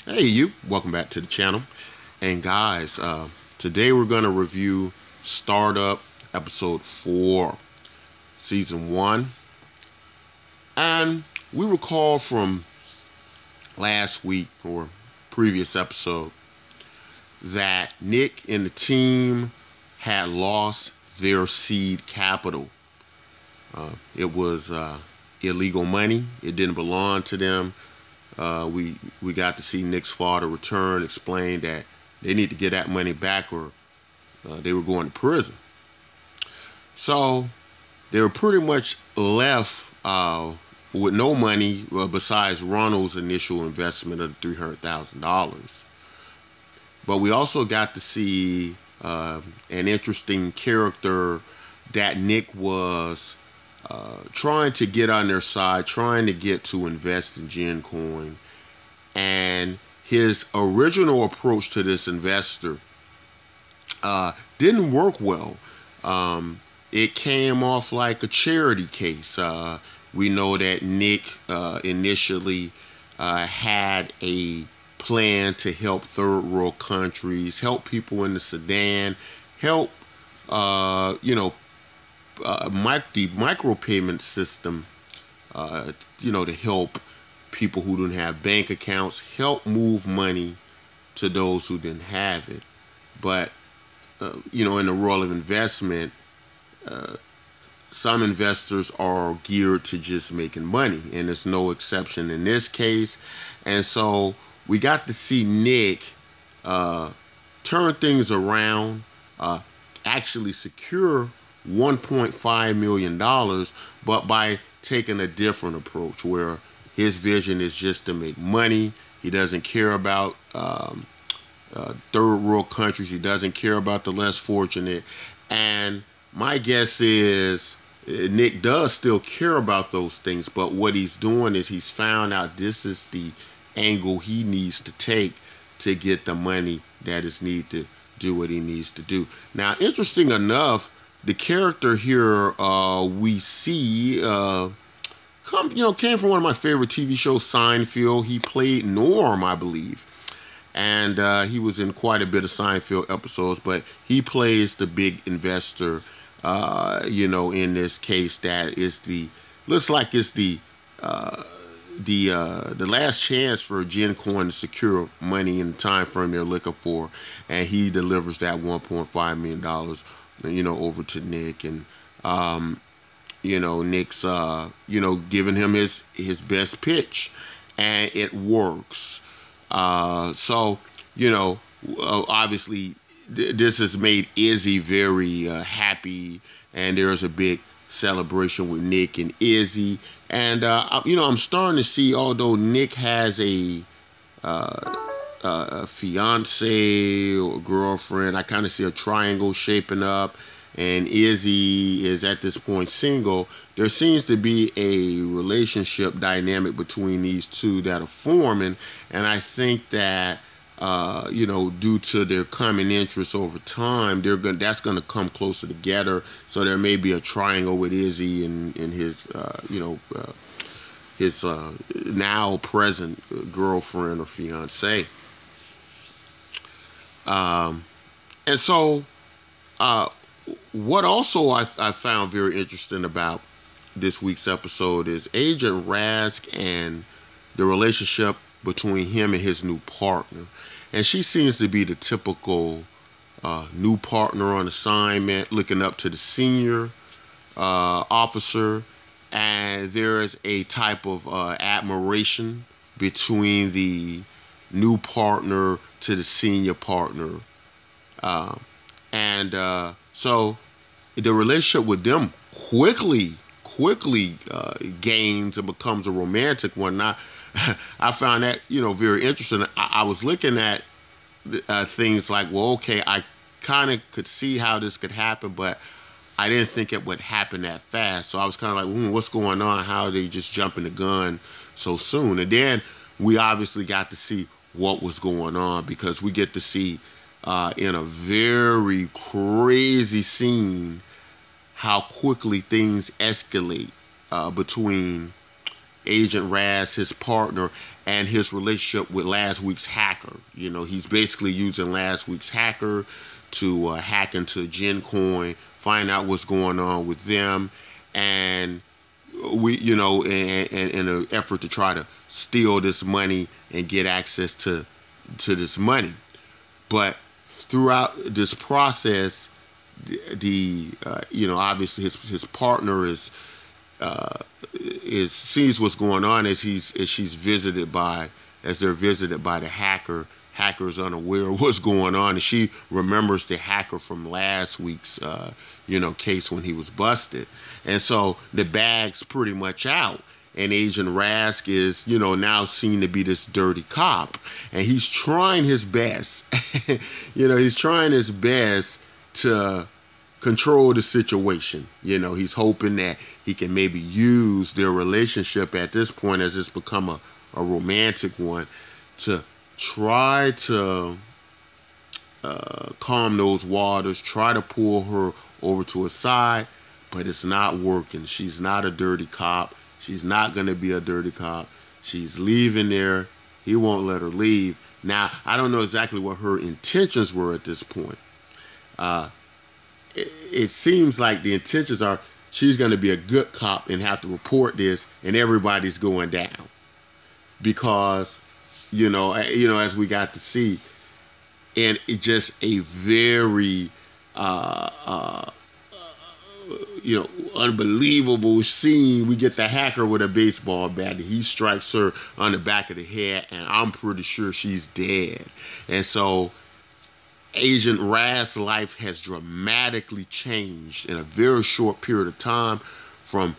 Hey, you. Welcome back to the channel. And guys, today we're going to review Startup Episode 4, Season 1. And we recall from last week or previous episode that Nick and the team had lost their seed capital. It was illegal money. It didn't belong to them. We got to see Nick's father return, explain that they need to get that money back or they were going to prison. So they were pretty much left with no money besides Ronald's initial investment of $300,000. But we also got to see an interesting character that Nick was trying to get on their side, trying to get to invest in GenCoin. And his original approach to this investor didn't work well. It came off like a charity case. We know that Nick initially had a plan to help third world countries, help people in the Sudan, help, the micropayment system, to help people who didn't have bank accounts, help move money to those who didn't have it. But, in the world of investment, some investors are geared to just making money, and it's no exception in this case. And so we got to see Nick turn things around, actually secure $1.5 million, but by taking a different approach where his vision is just to make money. He doesn't care about third world countries. He doesn't care about the less fortunate. And my guess is Nick does still care about those things, but what he's doing is he's found out this is the angle he needs to take to get the money that is needed to do what he needs to do. Now, interesting enough, the character here we see came from one of my favorite TV shows, Seinfeld. He played Norm, I believe, and he was in quite a bit of Seinfeld episodes. But he plays the big investor, in this case. That is looks like it's the last chance for GenCoin to secure money in the time frame they're looking for, and he delivers that $1.5 million. Over to Nick, and Nick's giving him his best pitch, and it works. Obviously this has made Izzy very happy, and there's a big celebration with Nick and Izzy. And I'm starting to see, although Nick has a fiance or girlfriend, I kind of see a triangle shaping up, and Izzy is at this point single. There seems to be a relationship dynamic between these two that are forming, and I think that due to their common interests over time, that's gonna come closer together. So there may be a triangle with Izzy and his his now present girlfriend or fiance. And so, what also I found very interesting about this week's episode is Agent Rask and the relationship between him and his new partner. And she seems to be the typical new partner on assignment, looking up to the senior officer. And there is a type of admiration between the new partner to the senior partner. So the relationship with them quickly gains and becomes a romantic one. Now, I found that, very interesting. I was looking at things like, well, okay, I kind of could see how this could happen, but I didn't think it would happen that fast. So I was kind of like, what's going on? How are they just jumping the gun so soon? And then we obviously got to see what was going on, because we get to see in a very crazy scene how quickly things escalate between Agent Raz, his partner, and his relationship with last week's hacker. You know, he's basically using last week's hacker to hack into GenCoin, find out what's going on with them, and we, you know, in an effort to try to steal this money and get access to this money. But throughout this process, the you know, obviously his partner is sees what's going on as they're visited by the hacker. Hacker's unaware of what's going on, and she remembers the hacker from last week's you know, case when he was busted. And so the bag's pretty much out, and Agent Rask is, you know, now seen to be this dirty cop, and he's trying his best you know, he's trying his best to control the situation. You know, he's hoping that he can maybe use their relationship at this point, as it's become a romantic one, to try to calm those waters, try to pull her over to his side, but it's not working. She's not a dirty cop. She's not going to be a dirty cop. She's leaving there. He won't let her leave. Now, I don't know exactly what her intentions were at this point. It seems like the intentions are she's going to be a good cop and have to report this, and everybody's going down. Because, you know, as we got to see, and it just a very you know, unbelievable scene. We get the hacker with a baseball bat, and he strikes her on the back of the head, and I'm pretty sure she's dead. And so Agent Raz's life has dramatically changed in a very short period of time, from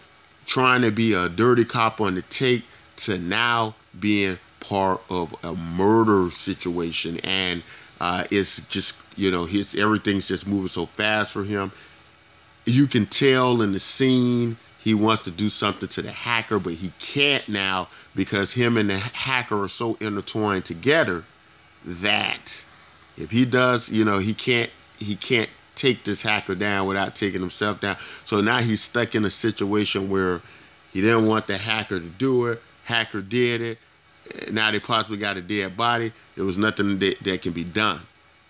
trying to be a dirty cop on the take to now being part of a murder situation. And it's just, you know, everything's just moving so fast for him. You can tell in the scene he wants to do something to the hacker, but he can't now, because him and the hacker are so intertwined together that if he does, you know, he can't take this hacker down without taking himself down. So now he's stuck in a situation where he didn't want the hacker to do it. Hacker did it. Now they possibly got a dead body. There was nothing that can be done.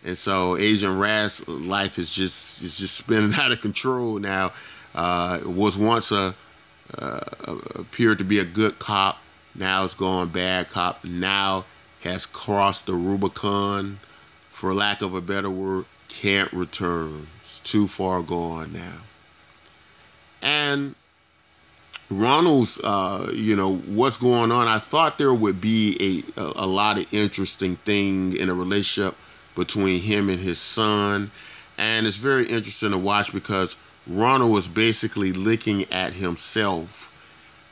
And so Agent Raz's life is just spinning out of control now. It was once appeared to be a good cop. Now it's going bad cop. Now has crossed the Rubicon, for lack of a better word. Can't return. It's too far gone now. And Ronald's, you know, what's going on. I thought there would be a lot of interesting thing in a relationship between him and his son, and it's very interesting to watch, because Ronald was basically looking at himself,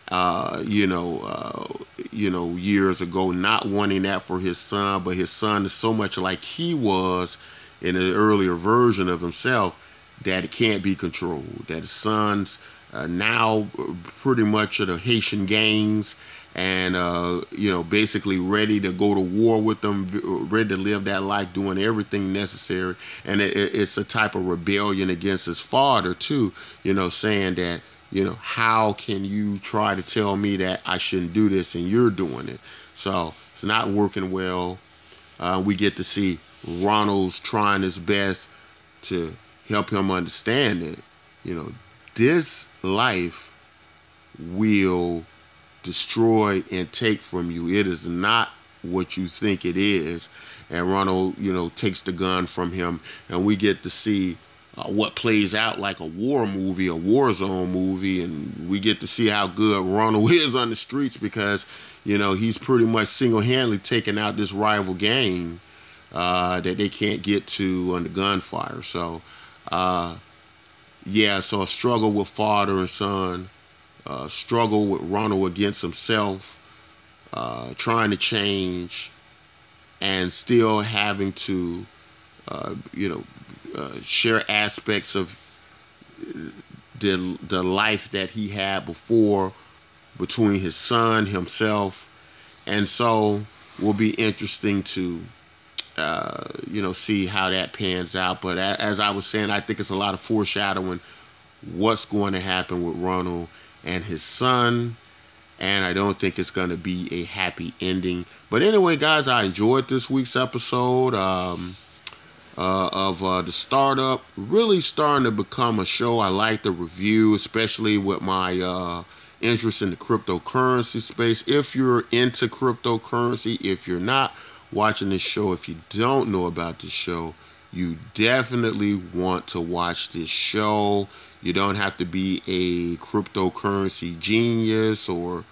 you know, years ago, not wanting that for his son, but his son is so much like he was in an earlier version of himself that it can't be controlled. That his son's now pretty much of the Haitian gangs, and you know, basically ready to go to war with them, ready to live that life, doing everything necessary. And it's a type of rebellion against his father too, you know, saying that, you know, how can you try to tell me that I shouldn't do this and you're doing it? So it's not working well. We get to see Ronald's trying his best to help him understand that, you know, this life will destroy and take from you. It is not what you think it is. And Ronald, you know, takes the gun from him, and we get to see what plays out like a war movie, a war zone movie, and we get to see how good Ronald is on the streets, because, you know, he's pretty much single-handedly taking out this rival gang that they can't get to on the gunfire. So yeah, so a struggle with father and son, struggle with Ronald against himself, trying to change, and still having to, you know, share aspects of the life that he had before between his son, himself. And so will be interesting to, you know, see how that pans out. But as I was saying, I think it's a lot of foreshadowing what's going to happen with Ronald and his son. and I don't think it's going to be a happy ending. But anyway, guys, I enjoyed this week's episode of the startup. Really starting to become a show I like to review, especially with my interest in the cryptocurrency space. If you're into cryptocurrency, if you're not watching this show, if you don't know about this show, you definitely want to watch this show. You don't have to be a cryptocurrency genius or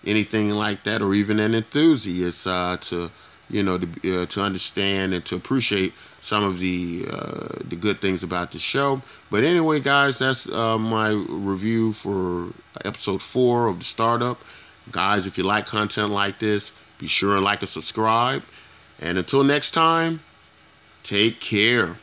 anything like that, or even an enthusiast to understand and to appreciate some of the good things about the show. But anyway, guys, that's my review for episode 4 of the startup. Guys, if you like content like this, be sure and like and subscribe. And until next time, take care.